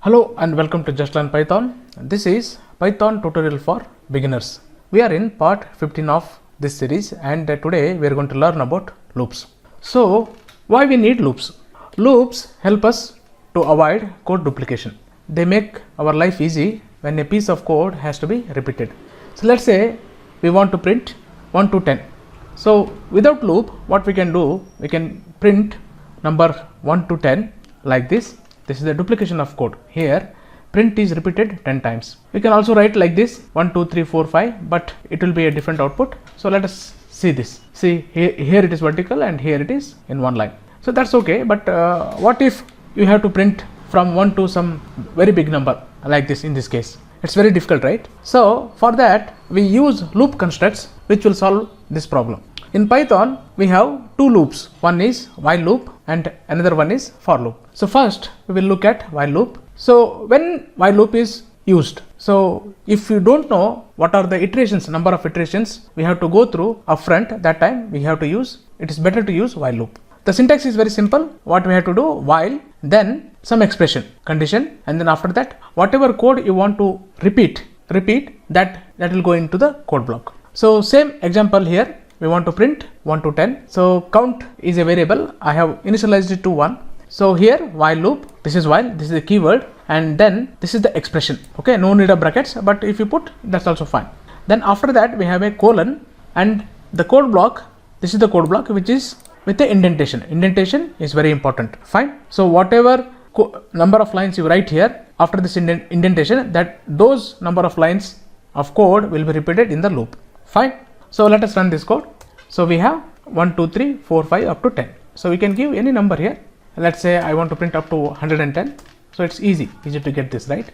Hello and welcome to Just Learn Python. This is Python tutorial for beginners. We are in part 15 of this series and today we are going to learn about loops. So why we need loops? Loops help us to avoid code duplication. They make our life easy when a piece of code has to be repeated. So let's say we want to print 1 to 10. So without loop, what we can do, we can print number 1 to 10 like this. This is the duplication of code. Here print is repeated 10 times. We can also write like this 1 2 3 4 5, but it will be a different output. So let us see this. See here it is vertical and here it is in one line. So that's okay, but what if you have to print from 1 to some very big number like this? In this case it's very difficult, right? So for that we use loop constructs which will solve this problem. In Python we have two loops. One is while loop and another one is for loop. So first we will look at while loop. So when while loop is used, so if you don't know what are the iterations, number of iterations we have to go through upfront, that time we have to use, it is better to use while loop. The syntax is very simple. What we have to do, while, then some expression, condition, and then after that whatever code you want to repeat that will go into the code block. So same example here, we want to print 1 to 10. So count is a variable. I have initialized it to 1. So here while loop, this is while, this is the keyword, and then this is the expression. Okay, no need of brackets, but if you put, that's also fine. Then after that we have a colon and the code block. This is the code block which is with the indentation. Indentation is very important. Fine. So whatever number of lines you write here after this indentation, that those number of lines of code will be repeated in the loop. Fine. So let us run this code. So we have 1 2 3 4 5 up to 10. So we can give any number here. Let's say I want to print up to 110. So it's easy to get this, right?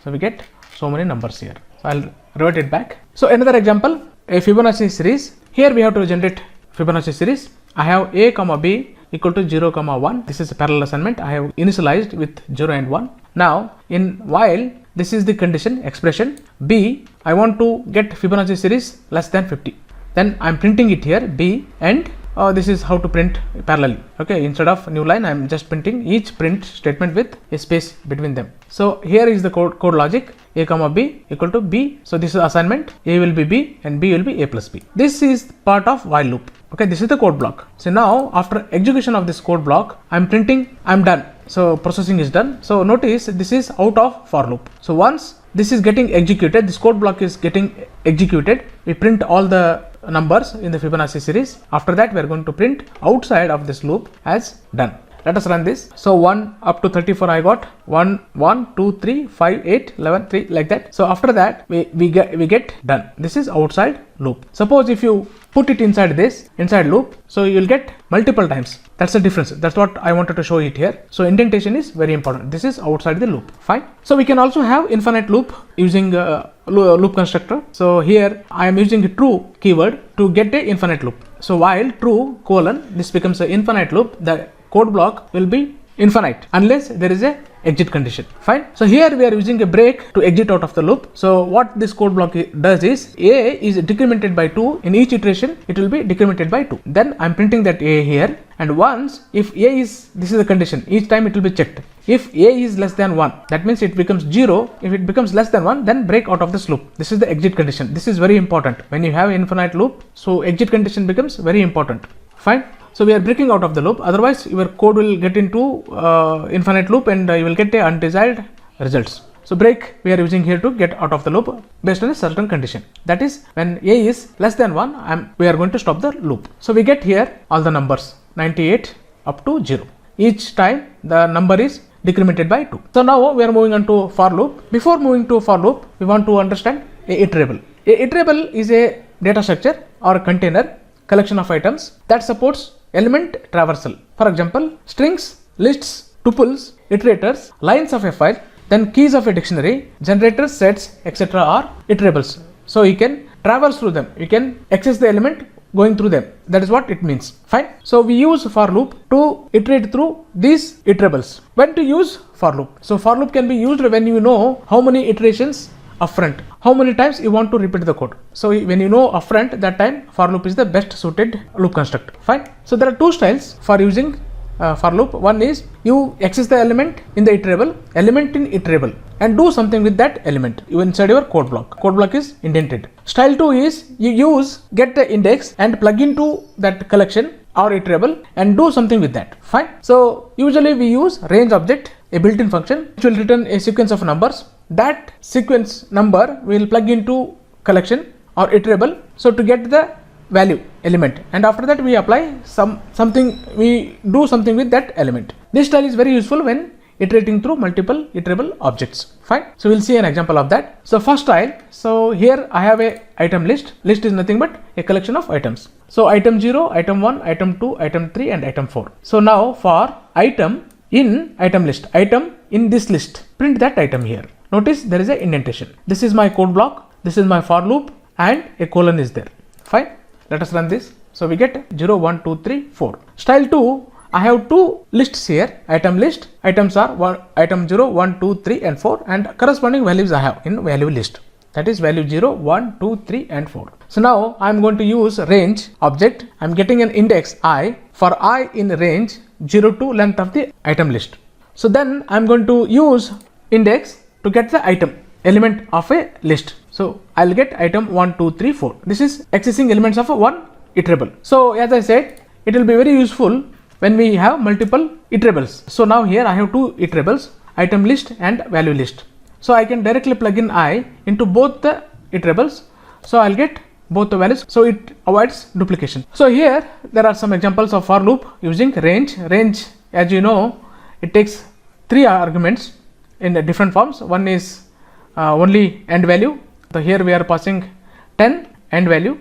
So we get so many numbers here. So I'll revert it back. So another example, a Fibonacci series. Here we have to generate Fibonacci series. I have a comma b equal to 0 comma 1. This is a parallel assignment. I have initialized with 0 and 1. Now in while, this is the condition expression b. I want to get Fibonacci series less than 50. Then I'm printing it here b, and this is how to print parallelly. Okay, instead of new line I'm just printing each print statement with a space between them. So here is the code logic, a comma b equal to b. So this is assignment, a will be b and b will be a plus b. This is part of while loop. Okay, this is the code block. So now after execution of this code block, I'm printing, I'm done. So processing is done. So notice this is out of for loop. So once this is getting executed, this code block is getting executed, we print all the numbers in the Fibonacci series. After that we are going to print outside of this loop as done. Let us run this. So 1 up to 34 I got 1 1 2 3 5 8 11 3 like that. So after that we get done. This is outside loop. Suppose if you put it inside this inside loop, so you will get multiple times. That's the difference. That's what I wanted to show it here. So indentation is very important. This is outside the loop. Fine. So we can also have infinite loop using loop constructor. So here I am using a true keyword to get a infinite loop. So while true colon, this becomes an infinite loop. The code block will be infinite unless there is a exit condition. Fine. So here we are using a break to exit out of the loop. So what this code block does is a is decremented by 2. In each iteration it will be decremented by 2. Then I'm printing that a here, and once if a is, this is the condition, each time it will be checked. If a is less than 1, that means it becomes 0. If it becomes less than 1, then break out of this loop. This is the exit condition. This is very important when you have infinite loop. So exit condition becomes very important. Fine. So we are breaking out of the loop, otherwise your code will get into infinite loop and you will get a undesired results. So break we are using here to get out of the loop based on a certain condition. That is when a is less than 1, we are going to stop the loop. So we get here all the numbers 98 up to 0. Each time the number is decremented by 2. So now we are moving on to for loop. Before moving to for loop, we want to understand a iterable. A iterable is a data structure or a container, collection of items that supports element traversal. For example, strings, lists, tuples, iterators, lines of a file, then keys of a dictionary, generators, sets, etc. are iterables. So you can traverse through them. You can access the element going through them. That is what it means. Fine. So we use for loop to iterate through these iterables. When to use for loop? So for loop can be used when you know how many iterations upfront, how many times you want to repeat the code. So when you know upfront, that time for loop is the best suited loop construct. Fine. So there are two styles for using for loop. One is you access the element in the iterable, element in iterable, and do something with that element inside your code block. Code block is indented. Style 2 is you use get the index and plug into that collection or iterable and do something with that. Fine. So usually we use range object, a built-in function which will return a sequence of numbers. That sequence number will plug into collection or iterable, so to get the value element, and after that we apply something, we do something with that element. This style is very useful when iterating through multiple iterable objects. Fine. So we'll see an example of that. So first style, so here I have a item list. List is nothing but a collection of items. So item 0, item 1, item 2, item 3 and item 4. So now for item in item list, item in this list, print that item here. Notice there is a indentation. This is my code block, this is my for loop, and a colon is there. Fine. Let us run this. So we get 0, 1, 2, 3, 4. Style 2, I have two lists here, item list. Items are item 0, 1, 2, 3 and 4, and corresponding values I have in value list. That is value 0, 1, 2, 3 and 4. So now I am going to use range object. I am getting an index I for I in range 0 to length of the item list. So then I am going to use index to get the item element of a list. So I'll get item 1, 2, 3, 4. This is accessing elements of a one iterable. So as I said, it will be very useful when we have multiple iterables. So now here I have two iterables, item list and value list. So I can directly plug in I into both the iterables. So I'll get both the values. So it avoids duplication. So here there are some examples of for loop using range. Range, as you know, it takes three arguments in different forms. One is only end value. So here we are passing 10 end value,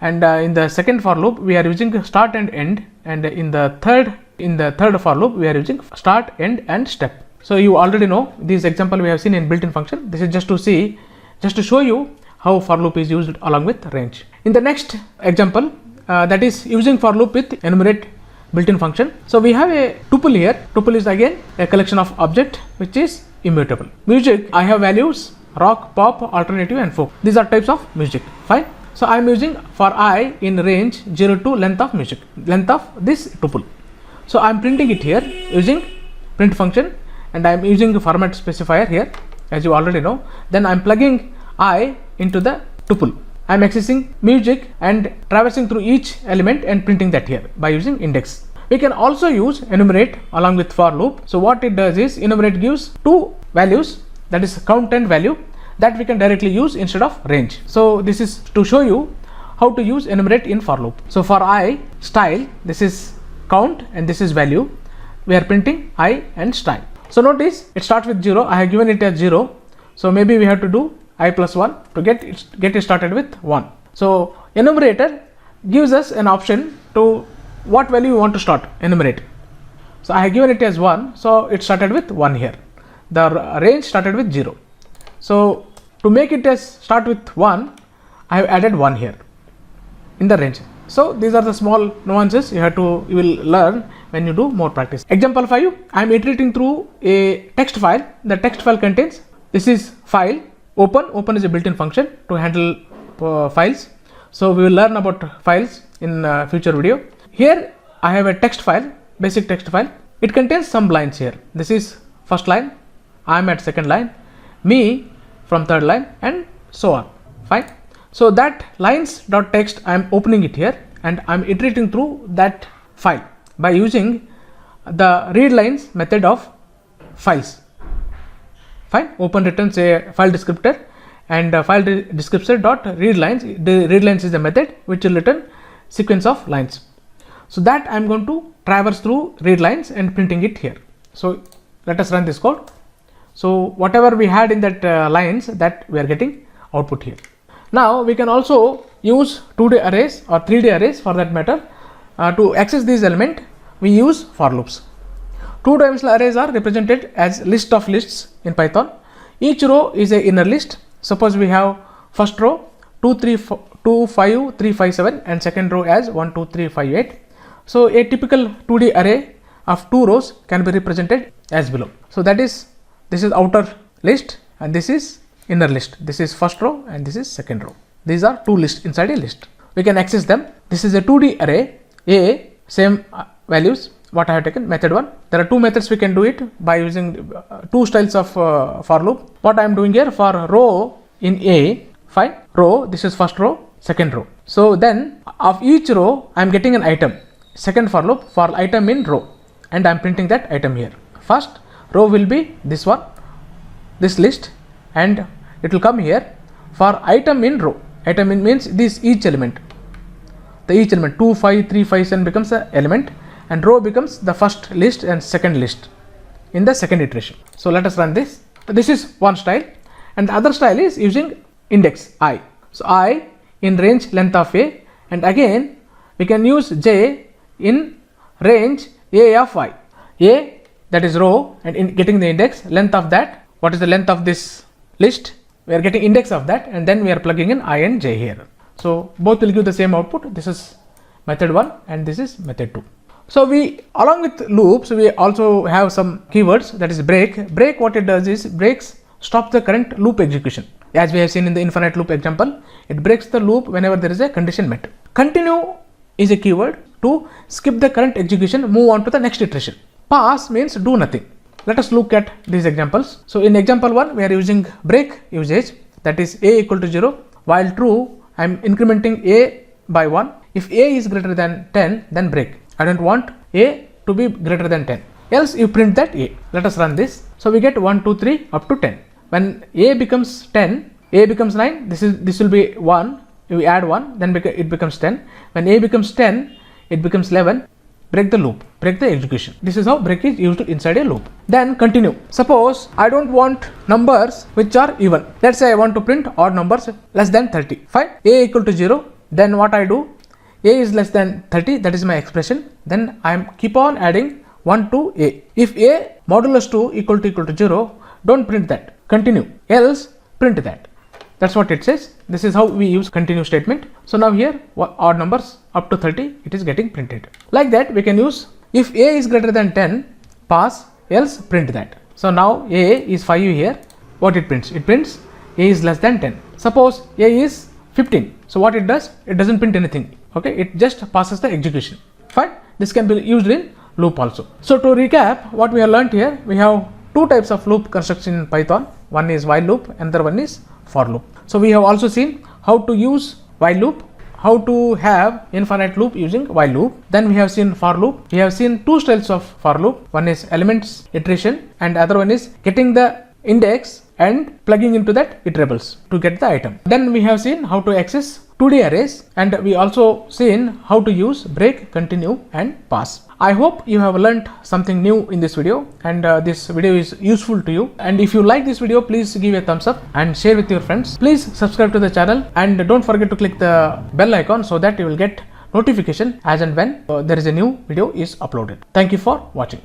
and in the second for loop we are using start and end, and in the third for loop we are using start, end and step. So you already know this example we have seen in built-in function. This is just to show you how for loop is used along with range. In the next example, that is using for loop with enumerate built-in function. So we have a tuple here. Tuple is again a collection of object which is immutable. Music, I have values rock, pop, alternative and folk. These are types of music. Fine. So I am using for I in range 0 to length of music, length of this tuple. So I am printing it here using print function, and I am using the format specifier here, as you already know. Then I am plugging I into the tuple. I am accessing music and traversing through each element and printing that here by using index. We can also use enumerate along with for loop. So what it does is enumerate gives two values, that is count and value, that we can directly use instead of range. So this is to show you how to use enumerate in for loop. So for I style, this is count and this is value. We are printing I and style. So notice it starts with 0. I have given it as 0. So maybe we have to do I plus 1 to get it started with 1. So enumerator gives us an option to what value you want to start enumerate. So I have given it as 1. So it started with 1 here. The range started with 0. So to make it as start with 1, I have added 1 here in the range. So these are the small nuances you will learn when you do more practice. Example 5, I am iterating through a text file. The text file contains, this is file, open is a built-in function to handle files. So we will learn about files in future video. Here I have a text file, basic text file. It contains some lines here. This is first line, I am at second line, me from third line and so on. Fine. So that lines.txt I am opening it here and I am iterating through that file by using the read lines method of files. Fine. Open returns a file descriptor and file descriptor dot read lines. The read lines is the method which will return sequence of lines. So that I am going to traverse through read lines and printing it here. So let us run this code. So whatever we had in that lines, that we are getting output here. Now we can also use 2D arrays or 3D arrays for that matter. To access this element, we use for loops. Two-dimensional arrays are represented as list of lists in Python. Each row is a inner list. Suppose we have first row 2, 5, 3, 5, 7 and second row as 1, 2, 3, 5, 8. So a typical 2D array of 2 rows can be represented as below. So that is, this is outer list and this is inner list. This is first row and this is second row. These are two lists inside a list. We can access them. This is a 2D array. A same values what I have taken, method 1. There are two methods we can do it by using two styles of for loop. What I am doing here for row in A, fine, row, this is first row, second row. So then of each row I am getting an item, second for loop for item in row, and I am printing that item here. First row will be this one, this list, and it will come here for item in row. Item in means this each element, the each element 2, 5, 3, 5, 7 becomes an element, and row becomes the first list and second list in the second iteration. So let us run this. This is one style, and the other style is using index I. So I in range length of A, and again we can use J in range A of I. A, that is row, and in getting the index length of that, what is the length of this list, we are getting index of that, and then we are plugging in I and J here. So both will give the same output. This is method 1 and this is method 2. So we, along with loops, we also have some keywords, that is break. Break, what it does is breaks, stops the current loop execution. As we have seen in the infinite loop example, it breaks the loop whenever there is a condition met. Continue is a keyword to skip the current execution, move on to the next iteration. Pass means do nothing. Let us look at these examples. So in example 1, we are using break usage, that is A equal to 0, while true I am incrementing A by 1. If A is greater than 10, then break. I don't want A to be greater than 10, else you print that A. Let us run this. So we get 1, 2, 3 up to 10. When A becomes 10, A becomes 9, this will be 1, we add 1, then it becomes 10. When A becomes 10, it becomes 11. Break the loop, break the execution. This is how break is used inside a loop. Then continue. Suppose I don't want numbers which are even. Let's say I want to print odd numbers less than 30. Fine. A equal to 0. Then what I do? A is less than 30. That is my expression. Then I am keep on adding 1 to A. If A modulus 2 equal to 0, don't print that. Continue. Else print that. That's what it says. This is how we use continue statement. So now here odd numbers up to 30, it is getting printed. Like that we can use if A is greater than 10, pass, else print that. So now A is 5 here. What it prints? It prints A is less than 10. Suppose A is 15. So what it does? It doesn't print anything. Okay, it just passes the execution. Fine. This can be used in loop also. So to recap what we have learnt here, we have two types of loop construction in Python. One is while loop, another one is for loop. So we have also seen how to use while loop, how to have infinite loop using while loop. Then we have seen for loop. We have seen two styles of for loop. One is elements iteration and other one is getting the index and plugging into that iterables to get the item. Then we have seen how to access 2D arrays, and we also seen how to use break, continue and pass. I hope you have learnt something new in this video, and this video is useful to you. And if you like this video, please give a thumbs up and share with your friends. Please subscribe to the channel and don't forget to click the bell icon so that you will get notification as and when there is a new video is uploaded. Thank you for watching.